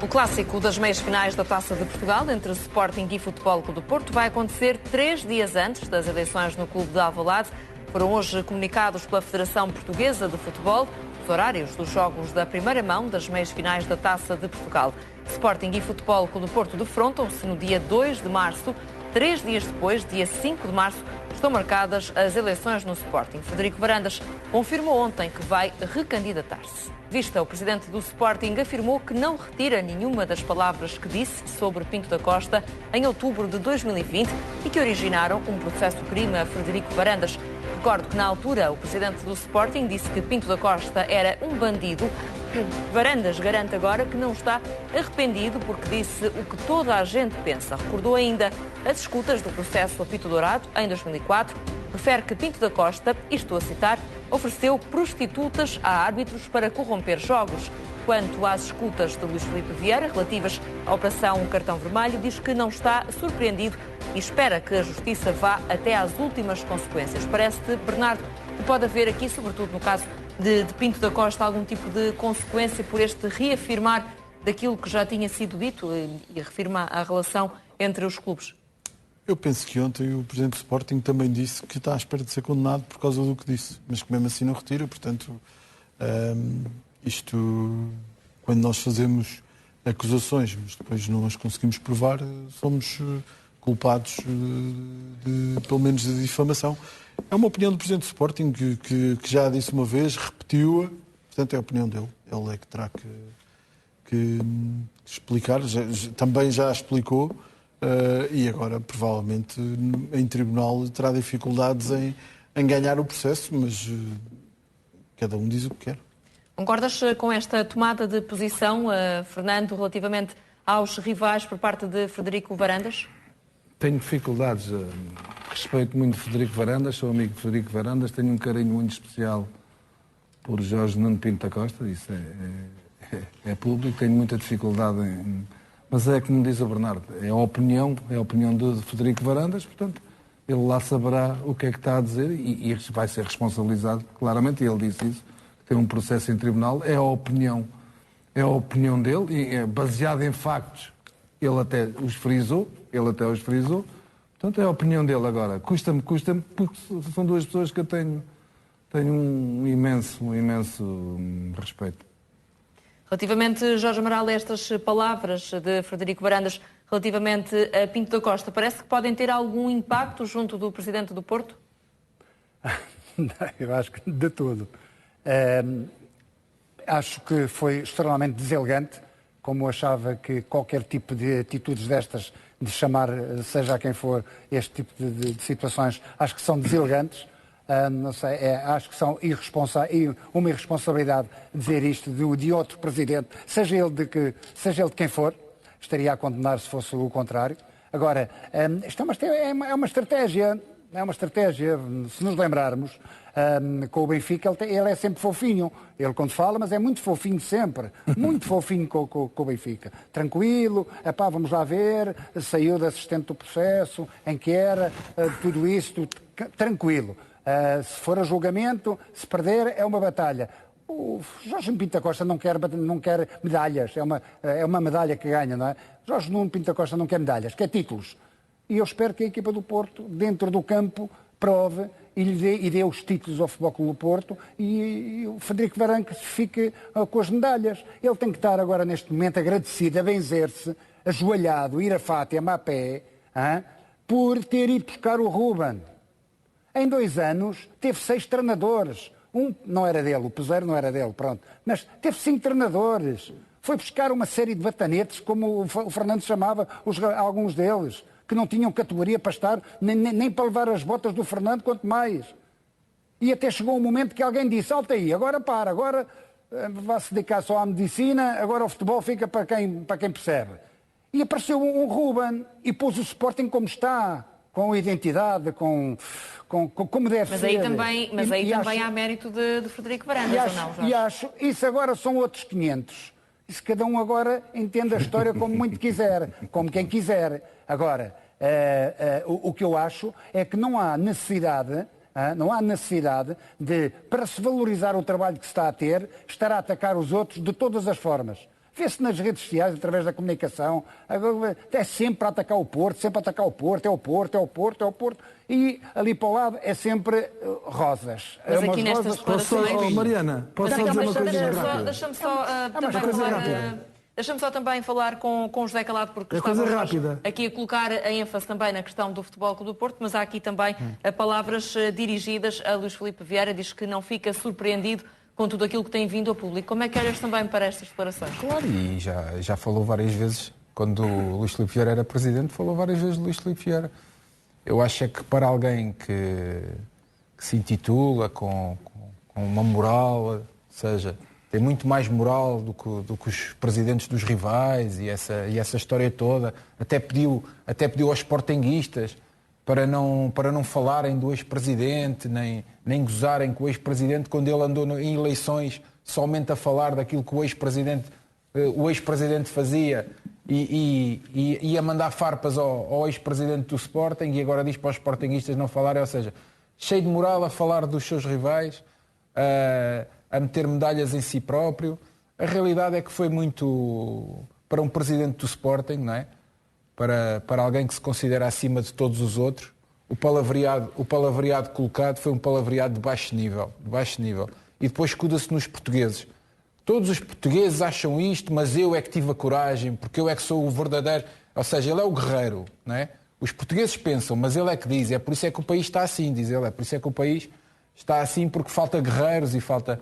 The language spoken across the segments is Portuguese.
O clássico das meias finais da Taça de Portugal entre Sporting e Futebol Clube do Porto vai acontecer 3 dias antes das eleições no Clube de Alvalade. Foram hoje comunicados pela Federação Portuguesa de Futebol os horários dos jogos da primeira mão das meias finais da Taça de Portugal. Sporting e Futebol Clube do Porto defrontam-se no dia 2 de março. 3 dias depois, dia 5 de março, estão marcadas as eleições no Sporting. Frederico Varandas confirmou ontem que vai recandidatar-se. O presidente do Sporting afirmou que não retira nenhuma das palavras que disse sobre Pinto da Costa em outubro de 2020 e que originaram um processo-crime a Frederico Varandas. Recordo que, na altura, o presidente do Sporting disse que Pinto da Costa era um bandido. Varandas garante agora que não está arrependido porque disse o que toda a gente pensa. Recordou ainda as escutas do processo Apito Dourado em 2004. Refere que Pinto da Costa, e estou a citar, ofereceu prostitutas a árbitros para corromper jogos. Quanto às escutas de Luís Filipe Vieira relativas à Operação Cartão Vermelho, diz que não está surpreendido e espera que a Justiça vá até às últimas consequências. Parece-te, Bernardo, que pode haver aqui, sobretudo no caso de Pinto da Costa, algum tipo de consequência por este reafirmar daquilo que já tinha sido dito e reafirma a relação entre os clubes? Eu penso que ontem o presidente do Sporting também disse que está à espera de ser condenado por causa do que disse, mas que mesmo assim não retira. Portanto, isto, quando nós fazemos acusações, mas depois não as conseguimos provar, somos culpados pelo menos de difamação. É uma opinião do presidente do Sporting que já disse uma vez, repetiu-a, portanto é a opinião dele. Ele é que terá que explicar, também já explicou. E agora, provavelmente, em tribunal terá dificuldades em ganhar o processo, mas cada um diz o que quer. Concordas com esta tomada de posição, Fernando, relativamente aos rivais por parte de Frederico Varandas? Tenho dificuldades. Respeito muito Frederico Varandas, sou amigo de Frederico Varandas, tenho um carinho muito especial por Jorge Nuno Pinto da Costa, isso é público, tenho muita dificuldade Mas é como diz o Bernardo, é a opinião de Frederico Varandas, portanto, ele lá saberá o que é que está a dizer e vai ser responsabilizado, claramente, e ele disse isso, que tem um processo em tribunal, é a opinião dele, e é baseado em factos, ele até os frisou, portanto, é a opinião dele agora. Custa-me, porque são duas pessoas que eu tenho um imenso respeito. Relativamente, Jorge Amaral, estas palavras de Frederico Varandas relativamente a Pinto da Costa, parece que podem ter algum impacto junto do presidente do Porto? Eu acho que de tudo. Acho que foi extremamente deselegante, como achava que qualquer tipo de atitudes destas, de chamar, seja a quem for, este tipo de situações, acho que são deselegantes. Não sei, acho que são uma irresponsabilidade dizer isto de outro presidente, seja ele de quem for, estaria a condenar se fosse o contrário. Agora, isto é uma estratégia, se nos lembrarmos, com o Benfica ele é sempre fofinho, ele quando fala, mas é muito fofinho sempre, muito fofinho com o Benfica. Tranquilo, vamos lá ver, saiu de assistente do processo, em que era, tudo isso, tranquilo. Se for a julgamento, se perder, é uma batalha. O Jorge Nuno Pinto da Costa não quer medalhas, é uma medalha que ganha, não é? Jorge Nuno Pinto da Costa não quer medalhas, quer títulos. E eu espero que a equipa do Porto, dentro do campo, prove e dê os títulos ao Futebol Clube do Porto e o Frederico Varandas fique com as medalhas. Ele tem que estar agora, neste momento, agradecido, a benzer-se, ajoelhado, ir a Fátima a pé, por ter ido buscar o Ruben. Em 2 anos, teve 6 treinadores. Um não era dele, o Peseiro não era dele, pronto. Mas teve 5 treinadores. Foi buscar uma série de batanetes, como o Fernando chamava, alguns deles, que não tinham categoria para estar, nem para levar as botas do Fernando, quanto mais. E até chegou um momento que alguém disse, salta aí, agora para, agora vai-se dedicar só à medicina, agora o futebol fica para quem percebe. E apareceu um Ruben e pôs o Sporting como está, com identidade, como deve mas ser. Mas aí também há mérito de Frederico Varandas, ou não, Jorge? E acho, isso agora são outros 500. Isso cada um agora entende a história como muito quiser, como quem quiser. Agora, o que eu acho é que não há necessidade de, para se valorizar o trabalho que se está a ter, estar a atacar os outros de todas as formas. vê-se nas redes sociais, através da comunicação, é sempre a atacar o Porto, sempre a atacar o Porto, é o Porto, é o Porto, é o Porto, e ali para o lado é sempre rosas. Mas umas aqui nestas rosas- declarações... Mariana, posso só dizer uma coisa rápida? Deixa-me só, também coisa falar, rápida. deixa-me só também falar com o José Calado, porque É coisa estávamos rápida. aqui a colocar a ênfase também na questão do Futebol Clube do Porto, mas há aqui também palavras dirigidas a Luís Filipe Vieira, diz que não fica surpreendido com tudo aquilo que tem vindo ao público. Como é que olhas também para estas declarações? Claro, e já falou várias vezes, quando o Luís Filipe Vieira era presidente, falou várias vezes de Luís Filipe Vieira. Eu acho é que para alguém que se intitula com uma moral, ou seja, tem muito mais moral do que os presidentes dos rivais e essa história toda, até pediu aos sportinguistas para não falarem do ex-presidente, nem gozarem com o ex-presidente quando ele andou em eleições somente a falar daquilo que o ex-presidente fazia e a mandar farpas ao ex-presidente do Sporting e agora diz para os sportinguistas não falarem, ou seja, cheio de moral a falar dos seus rivais, a meter medalhas em si próprio. A realidade é que foi muito para um presidente do Sporting, não é? Para alguém que se considera acima de todos os outros, o palavreado colocado foi um palavreado de baixo nível. E depois escuda-se nos portugueses. Todos os portugueses acham isto, mas eu é que tive a coragem, porque eu é que sou o verdadeiro... Ou seja, ele é o guerreiro, não é? Os portugueses pensam, mas ele é que diz. É por isso é que o país está assim, diz ele. É por isso é que o país está assim, porque falta guerreiros e falta...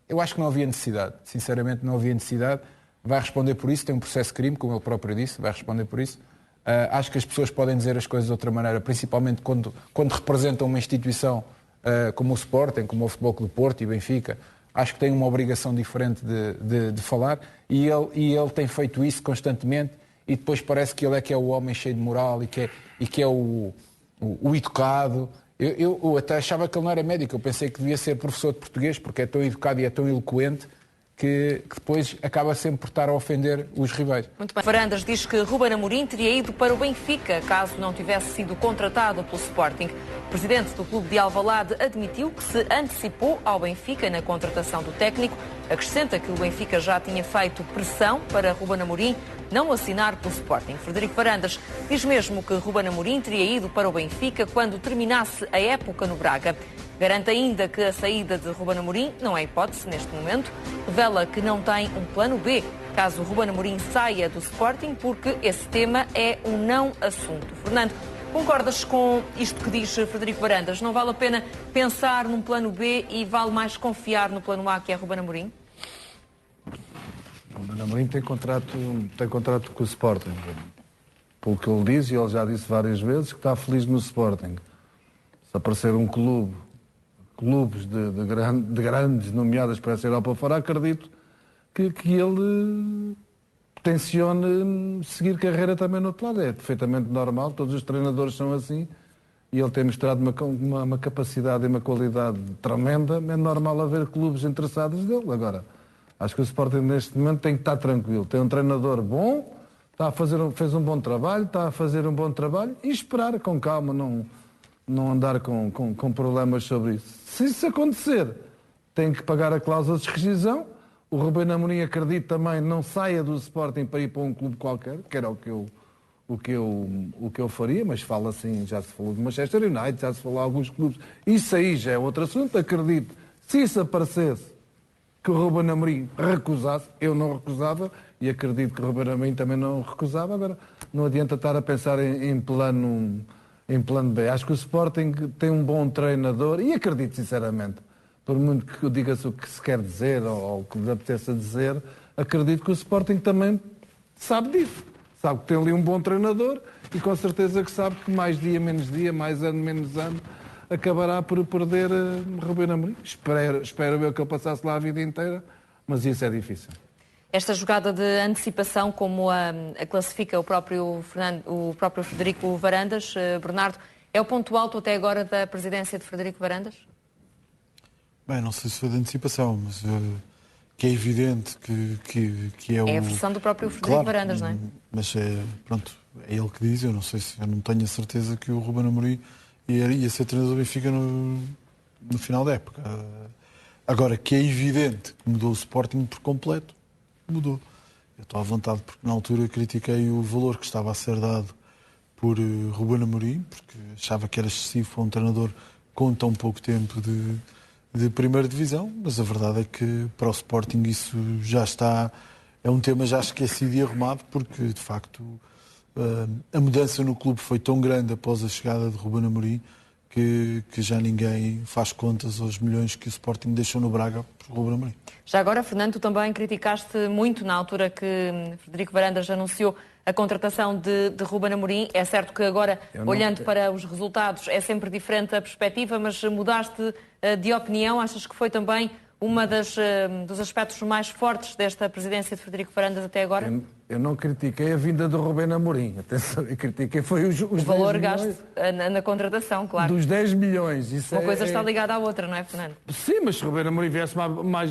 eu acho que não havia necessidade. Sinceramente, não havia necessidade. Vai responder por isso, tem um processo de crime, como ele próprio disse, vai responder por isso. Acho que as pessoas podem dizer as coisas de outra maneira, principalmente quando representam uma instituição como o Sporting, como o Futebol Clube do Porto e Benfica. Acho que têm uma obrigação diferente de falar e ele tem feito isso constantemente e depois parece que ele é que é o homem cheio de moral e que é o educado. Eu até achava que ele não era médico, eu pensei que devia ser professor de português porque é tão educado e é tão eloquente que depois acaba sempre por estar a ofender os rivais. Muito bem. Varandas diz que Ruben Amorim teria ido para o Benfica caso não tivesse sido contratado pelo Sporting. O presidente do clube de Alvalade admitiu que se antecipou ao Benfica na contratação do técnico. Acrescenta que o Benfica já tinha feito pressão para Ruben Amorim não assinar pelo Sporting. Frederico Varandas diz mesmo que Ruben Amorim teria ido para o Benfica quando terminasse a época no Braga. Garante ainda que a saída de Ruben Amorim não é hipótese neste momento. Revela que não tem um plano B caso Ruben Amorim saia do Sporting, porque esse tema é um não assunto. Fernando, concordas com isto que diz Frederico Varandas? Não vale a pena pensar num plano B e vale mais confiar no plano A, que é Ruben Amorim? O Ruben Amorim tem contrato com o Sporting. Pelo que ele diz, e ele já disse várias vezes, que está feliz no Sporting. Se aparecer um clubes de grandes nomeadas para essa Europa fora, acredito que ele tencione seguir carreira também no outro lado. É perfeitamente normal, todos os treinadores são assim e ele tem mostrado uma capacidade e uma qualidade tremenda. É normal haver clubes interessados dele. Agora, acho que o Sporting neste momento tem que estar tranquilo. Tem um treinador bom, fez um bom trabalho, está a fazer um bom trabalho e esperar com calma, não andar com problemas sobre isso. Se isso acontecer, tem que pagar a cláusula de rescisão. O Ruben Amorim, acredito também, não saia do Sporting para ir para um clube qualquer, que era o que eu faria, mas fala assim, já se falou de Manchester United, já se falou de alguns clubes. Isso aí já é outro assunto, acredito. Se isso aparecesse que o Ruben Amorim recusasse, eu não recusava e acredito que o Ruben Amorim também não recusava. Agora, não adianta estar a pensar em plano B. Acho que o Sporting tem um bom treinador e acredito sinceramente, por muito que diga-se o que se quer dizer ou o que lhe apeteça dizer, acredito que o Sporting também sabe disso. Sabe que tem ali um bom treinador e com certeza que sabe que mais dia, menos dia, mais ano, menos ano, acabará por perder Ruben Amorim. Espero eu que ele passasse lá a vida inteira, mas isso é difícil. Esta jogada de antecipação, como a classifica o próprio Frederico Varandas, Bernardo, é o ponto alto até agora da presidência de Frederico Varandas? Bem, não sei se foi de antecipação, mas que é evidente que é o... É a versão do próprio Frederico Varandas, não é? Mas pronto, é ele que diz, eu não tenho a certeza que o Ruben Amorim ia ser treinador do Benfica no final da época. Agora, que é evidente que mudou o Sporting por completo, mudou. Eu estou à vontade porque na altura critiquei o valor que estava a ser dado por Ruben Amorim, porque achava que era excessivo para um treinador com tão pouco tempo de primeira divisão, mas a verdade é que para o Sporting isso já está, é um tema já esquecido e arrumado, porque de facto a mudança no clube foi tão grande após a chegada de Ruben Amorim que já ninguém faz contas aos milhões que o Sporting deixou no Braga por Ruben Amorim. Já agora, Fernando, tu também criticaste muito na altura que Frederico Varandas anunciou a contratação de Ruben Amorim. É certo que agora, olhando para os resultados, é sempre diferente a perspectiva, mas mudaste de opinião. Achas que foi também uma dos aspectos mais fortes desta presidência de Frederico Varandas até agora? Eu não critiquei a vinda do Ruben Amorim. Atenção, eu critiquei foi os o valor 10 gasto milhões, na contratação, claro. dos 10 milhões. Isso Uma coisa está ligada à outra, não é, Fernando? Sim, mas se o Ruben Amorim viesse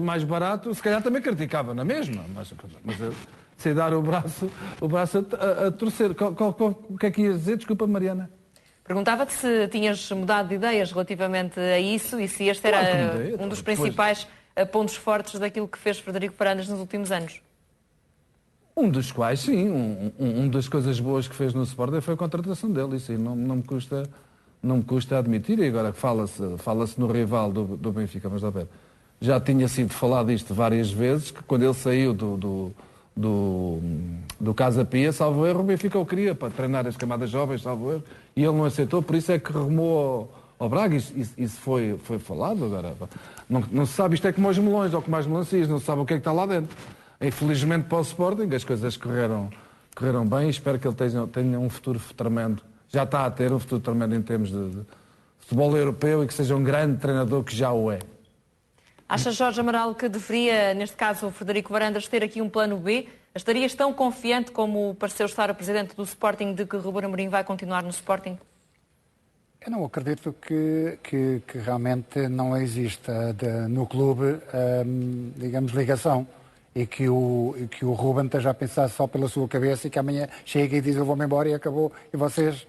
mais barato, se calhar também criticava na mesma. Mas sem dar o braço a torcer. O que é que ias dizer? Desculpa, Mariana. Perguntava-te se tinhas mudado de ideias relativamente a isso e se este era um dos principais pontos fortes daquilo que fez Frederico Varandas nos últimos anos. Um dos quais, sim. Uma das coisas boas que fez no Sporting foi a contratação dele. Isso não me custa admitir. E agora que fala-se no rival do Benfica, mas já tinha sido falado isto várias vezes, que quando ele saiu do Casa Pia, salvo erro, o Benfica o queria para treinar as camadas jovens, salvo erro, e ele não aceitou, por isso é que remou ao Braga. Isso foi falado agora. Não se sabe, isto é como os melões ou como as melancias, não se sabe o que é que está lá dentro. Infelizmente para o Sporting as coisas correram bem e espero que ele tenha um futuro tremendo. Já está a ter um futuro tremendo em termos de futebol europeu e que seja um grande treinador, que já o é. Acha, Jorge Amaral, que deveria, neste caso, o Frederico Varandas ter aqui um plano B? Estarias tão confiante como pareceu estar o presidente do Sporting de que Ruben Amorim vai continuar no Sporting? Eu não acredito que realmente não exista no clube, digamos, ligação. E que o Ruben esteja a pensar só pela sua cabeça e que amanhã chega e diz eu vou-me embora e acabou e vocês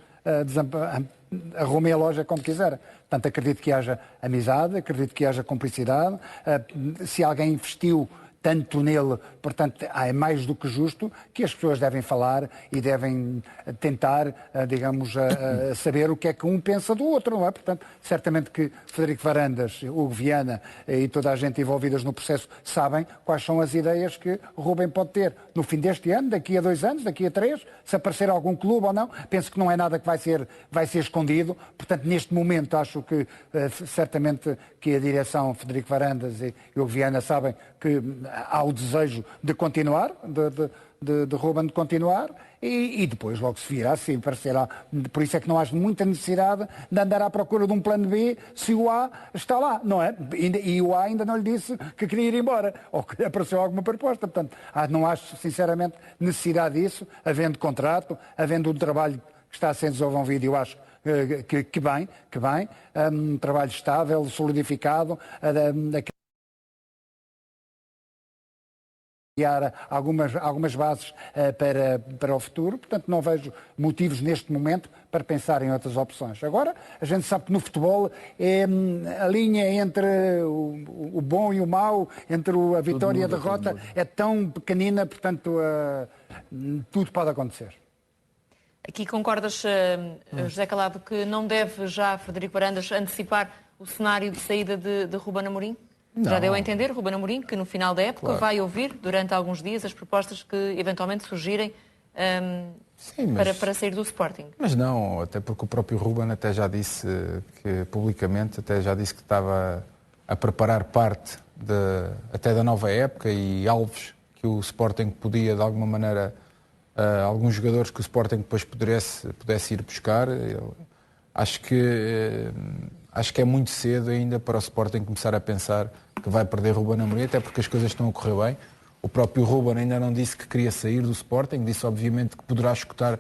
arrumem a loja como quiser. Portanto, acredito que haja amizade, acredito que haja cumplicidade. Se alguém investiu tanto nele, portanto, é mais do que justo que as pessoas devem falar e devem tentar, digamos, saber o que é que um pensa do outro, não é? Portanto, certamente que Frederico Varandas, Hugo Viana e toda a gente envolvidas no processo sabem quais são as ideias que o Ruben pode ter no fim deste ano, daqui a 2 anos, daqui a 3, se aparecer algum clube ou não. Penso que não é nada que vai ser escondido. Portanto, neste momento, acho que certamente que a direção Frederico Varandas e Hugo Viana sabem que há o desejo de continuar, de Ruben de continuar, e depois logo se virá, se aparecerá. Por isso é que não há muita necessidade de andar à procura de um plano B se o A está lá, não é? E o A ainda não lhe disse que queria ir embora, ou que apareceu alguma proposta. Portanto, não acho sinceramente necessidade disso, havendo contrato, havendo um trabalho que está a ser desenvolvido, eu acho que bem, um trabalho estável, solidificado, criar algumas bases para o futuro. Portanto, não vejo motivos neste momento para pensar em outras opções. Agora, a gente sabe que no futebol a linha entre o bom e o mau, entre a vitória e a derrota, é tão pequenina, portanto, tudo pode acontecer. Aqui concordas, José Calado, que não deve já Frederico Varandas antecipar o cenário de saída de Ruben Amorim? Não. Já deu a entender, Ruben Amorim, que no final da época vai ouvir durante alguns dias as propostas que eventualmente surgirem para sair do Sporting. Mas não, até porque o próprio Ruben até já disse que publicamente que estava a preparar parte até da nova época e alvos que o Sporting podia de alguma maneira, alguns jogadores que o Sporting depois pudesse ir buscar. Acho que é muito cedo ainda para o Sporting começar a pensar que vai perder Ruben Amorim, até porque as coisas estão a correr bem. O próprio Ruben ainda não disse que queria sair do Sporting, disse obviamente que poderá escutar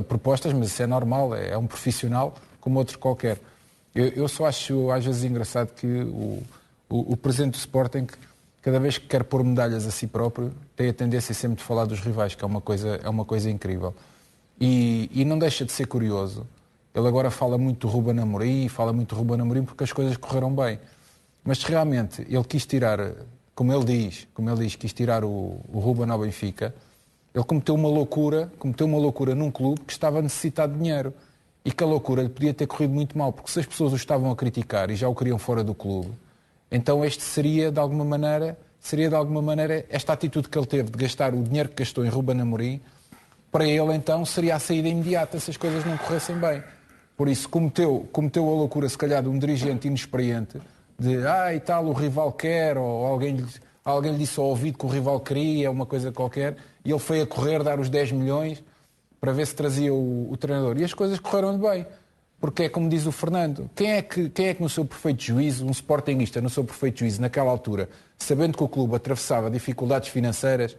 propostas, mas isso é normal, é um profissional como outro qualquer. Eu só acho às vezes engraçado que o presidente do Sporting, cada vez que quer pôr medalhas a si próprio, tem a tendência sempre de falar dos rivais, que é uma coisa incrível. E não deixa de ser curioso. Ele agora fala muito do Ruben Amorim porque as coisas correram bem. Mas se realmente ele quis tirar como ele diz, quis tirar o Ruben ao Benfica, ele cometeu uma loucura num clube que estava necessitado de dinheiro. E que a loucura lhe podia ter corrido muito mal, porque se as pessoas o estavam a criticar e já o queriam fora do clube, então este seria de alguma maneira, esta atitude que ele teve de gastar o dinheiro que gastou em Ruben Amorim, para ele então seria a saída imediata se as coisas não corressem bem. Por isso cometeu a loucura, se calhar, de um dirigente inexperiente, de e tal, o rival quer, ou alguém lhe disse ao ouvido que o rival queria, uma coisa qualquer, e ele foi a correr dar os 10 milhões para ver se trazia o treinador. E as coisas correram-lhe bem. Porque é como diz o Fernando, quem é que no seu perfeito juízo, um sportinguista no seu perfeito juízo, naquela altura, sabendo que o clube atravessava dificuldades financeiras,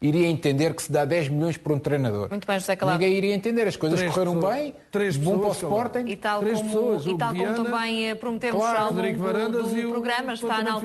iria entender que se dá 10 milhões por um treinador? Muito bem, José Calado. Ninguém iria entender, as coisas correram bem, bom para o Sporting. E tal como também prometemos ao longo do programa, está na